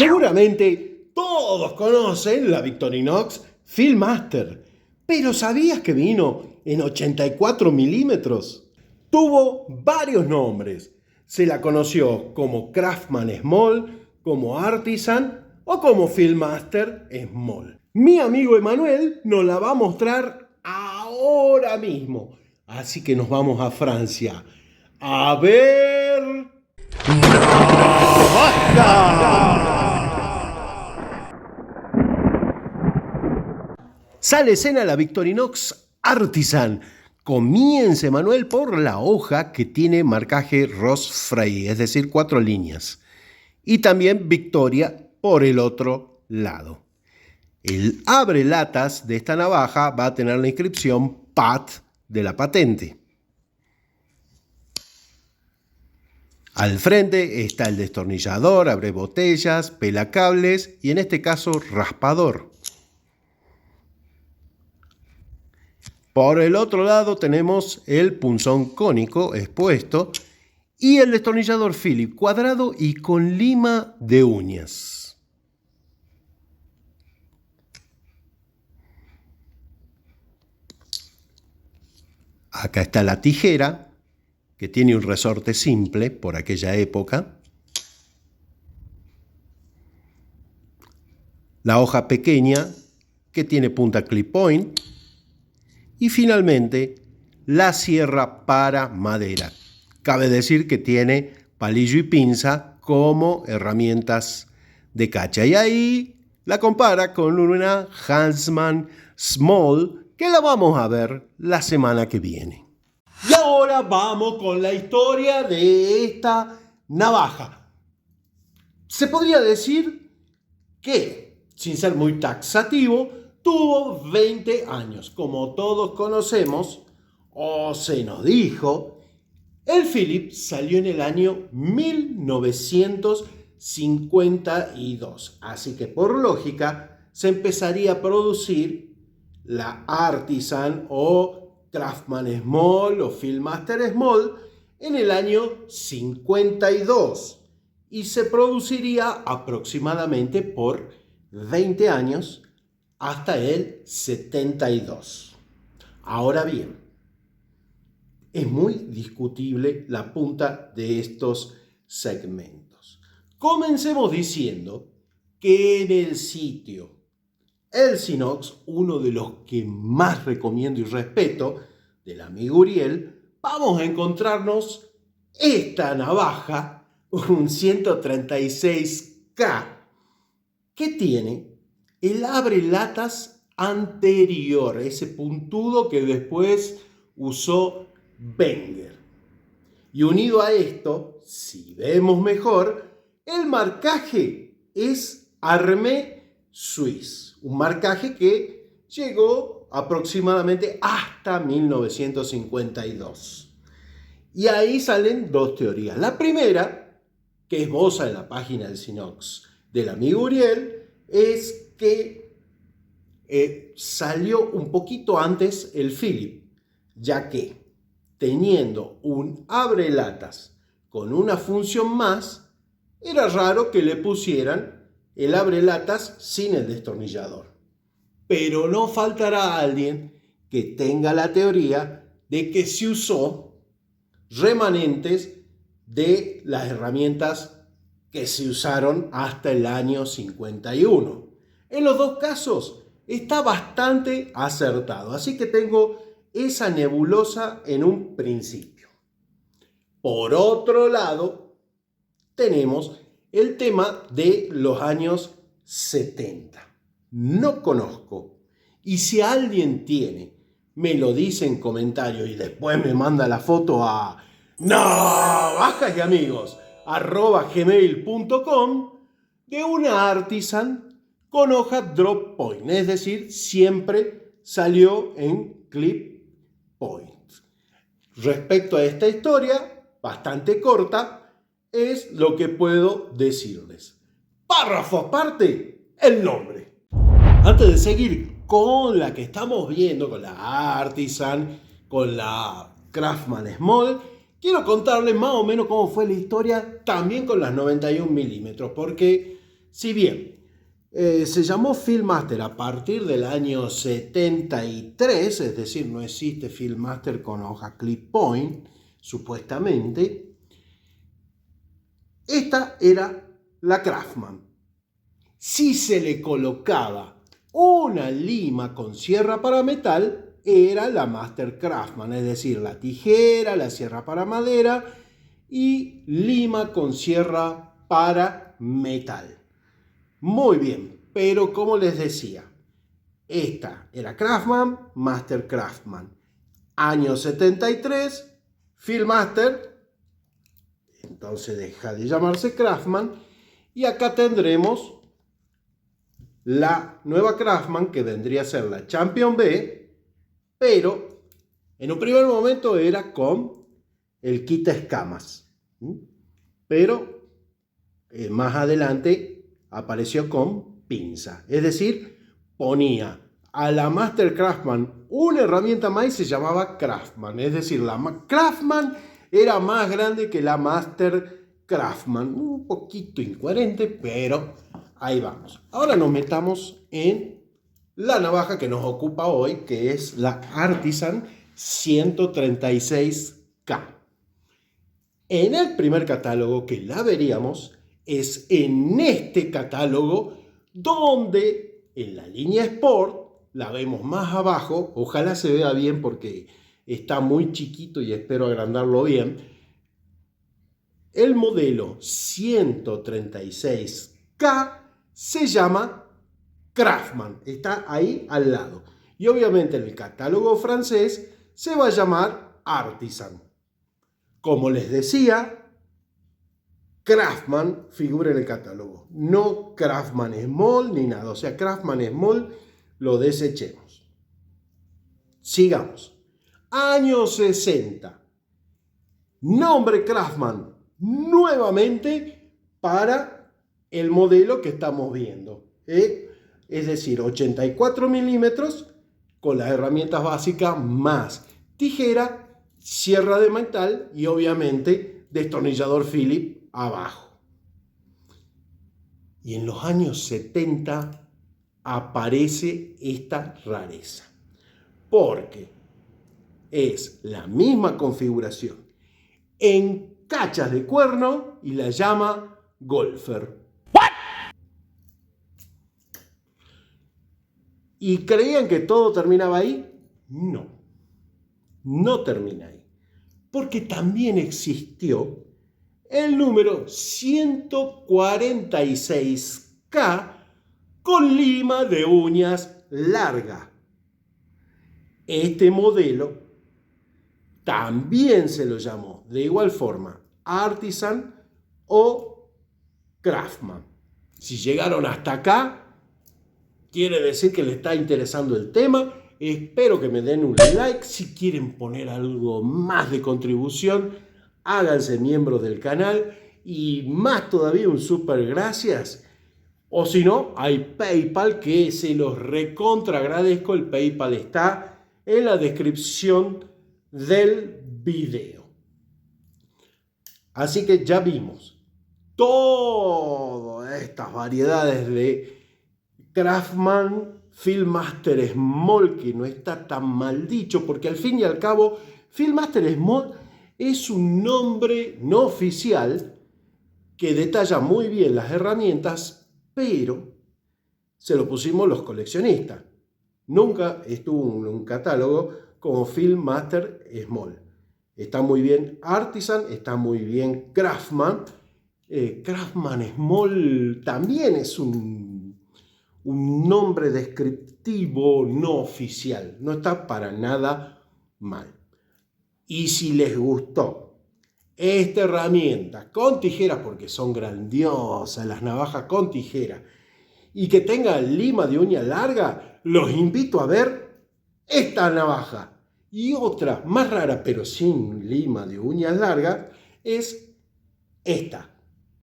Seguramente todos conocen la Victorinox Fieldmaster, pero ¿sabías que vino en 84 milímetros? Tuvo varios nombres. Se la conoció como Craftsman Small, como Artisan o como Fieldmaster Small. Mi amigo Emanuel nos la va a mostrar ahora mismo. Así que nos vamos a Francia. A ver... Sale escena la Victorinox Artisan. Comience, Manuel, por la hoja que tiene marcaje Ross Frey, es decir, 4 líneas. Y también Victoria por el otro lado. El abrelatas de esta navaja va a tener la inscripción PAT de la patente. Al frente está el destornillador, abre botellas, pela cables y en este caso raspador. Por el otro lado tenemos el punzón cónico expuesto y el destornillador Phillips cuadrado y con lima de uñas. Acá está la tijera, que tiene un resorte simple por aquella época. La hoja pequeña, que tiene punta clip point. Y finalmente, la sierra para madera. Cabe decir que tiene palillo y pinza como herramientas de cacha. Y ahí la compara con una Huntsman Small, que la vamos a ver la semana que viene. Y ahora vamos con la historia de esta navaja. Se podría decir que, sin ser muy taxativo, tuvo 20 años. Como todos conocemos, o se nos dijo, el Phillips salió en el año 1952. Así que por lógica se empezaría a producir la Artisan o Craftsman Small o Fieldmaster Small en el año 52 y se produciría aproximadamente por 20 años hasta el 72. Ahora bien, es muy discutible la punta de estos segmentos. Comencemos diciendo que en el sitio El Sinox, uno de los que más recomiendo y respeto, del amigo Uriel, vamos a encontrarnos esta navaja, un 136K, que tiene el abrelatas anterior, ese puntudo que después usó Wenger. Y unido a esto, si vemos mejor, el marcaje es Armé Suisse, un marcaje que llegó aproximadamente hasta 1952. Y ahí salen dos teorías. La primera, que esboza en la página del Sinox del amigo Uriel, es que salió un poquito antes el Phillips, ya que teniendo un abrelatas con una función más, era raro que le pusieran el abrelatas sin el destornillador. Pero no faltará alguien que tenga la teoría de que se usó remanentes de las herramientas que se usaron hasta el año 51. En los dos casos está bastante acertado, así que tengo esa nebulosa en un principio. Por otro lado, tenemos el tema de los años 70. No conozco, y si alguien tiene, me lo dice en comentarios y después me manda la foto a navajasamigos@gmail.com de una Artisan con hoja drop point, es decir, siempre salió en clip point. Respecto a esta historia, bastante corta, es lo que puedo decirles. Párrafo aparte, el nombre. Antes de seguir con la que estamos viendo, con la Artisan, con la Craftsman Small, quiero contarles más o menos cómo fue la historia también con las 91 milímetros, porque Si bien se llamó Filmmaster a partir del año 73, es decir, no existe Filmmaster con hoja clip point, supuestamente. Esta era la Craftsman. Si se le colocaba una lima con sierra para metal, era la Master Craftsman, es decir, la tijera, la sierra para madera y lima con sierra para metal. Muy bien, pero como les decía, esta era Craftsman, Master Craftsman. Año 73, Filmmaster, entonces deja de llamarse Craftsman, y acá tendremos la nueva Craftsman, que vendría a ser la Champion B, pero en un primer momento era con el quita escamas, pero más adelante apareció con pinza, es decir, ponía a la Master Craftsman una herramienta más y se llamaba Craftsman, es decir, la Craftsman era más grande que la Master Craftsman, un poquito incoherente, pero ahí vamos. Ahora nos metamos en la navaja que nos ocupa hoy, que es la Artisan 136K. En el primer catálogo que la veríamos es en este catálogo, donde en la línea Sport la vemos más abajo. Ojalá se vea bien porque está muy chiquito y espero agrandarlo bien. El modelo 136K se llama Craftsman, está ahí al lado. Y obviamente en el catálogo francés se va a llamar Artisan. Como les decía, Craftsman figura en el catálogo, no Craftsman Small ni nada. O sea, Craftsman Small lo desechemos. Sigamos. Año 60. Nombre Craftsman nuevamente para el modelo que estamos viendo. Es decir, 84 milímetros con las herramientas básicas más tijera, sierra de metal y obviamente destornillador Phillips abajo. Y en los años 70 aparece esta rareza, porque es la misma configuración en cachas de cuerno y la llama Golfer. ¿Y creían que todo terminaba ahí? No, no termina ahí, porque también existió el número 146K con lima de uñas larga. Este modelo también se lo llamó de igual forma Artisan o Craftsman. Si llegaron hasta acá, quiere decir que les está interesando el tema. Espero que me den un like. Si quieren poner algo más de contribución, háganse miembros del canal y más todavía un súper gracias. O si no, hay PayPal que se los recontra agradezco. El PayPal está en la descripción del video. Así que ya vimos todas estas variedades de Craftsman Filmmaster Small, que no está tan mal dicho, porque al fin y al cabo Filmmaster Small es un nombre no oficial que detalla muy bien las herramientas, pero se lo pusimos los coleccionistas. Nunca estuvo en un catálogo como Filmmaster Small. Está muy bien Artisan, está muy bien Craftsman. Craftsman Small también es un nombre descriptivo no oficial. No está para nada mal. Y si les gustó esta herramienta con tijeras, porque son grandiosas las navajas con tijera, y que tenga lima de uña larga, los invito a ver esta navaja. Y otra más rara, pero sin lima de uñas largas, es esta.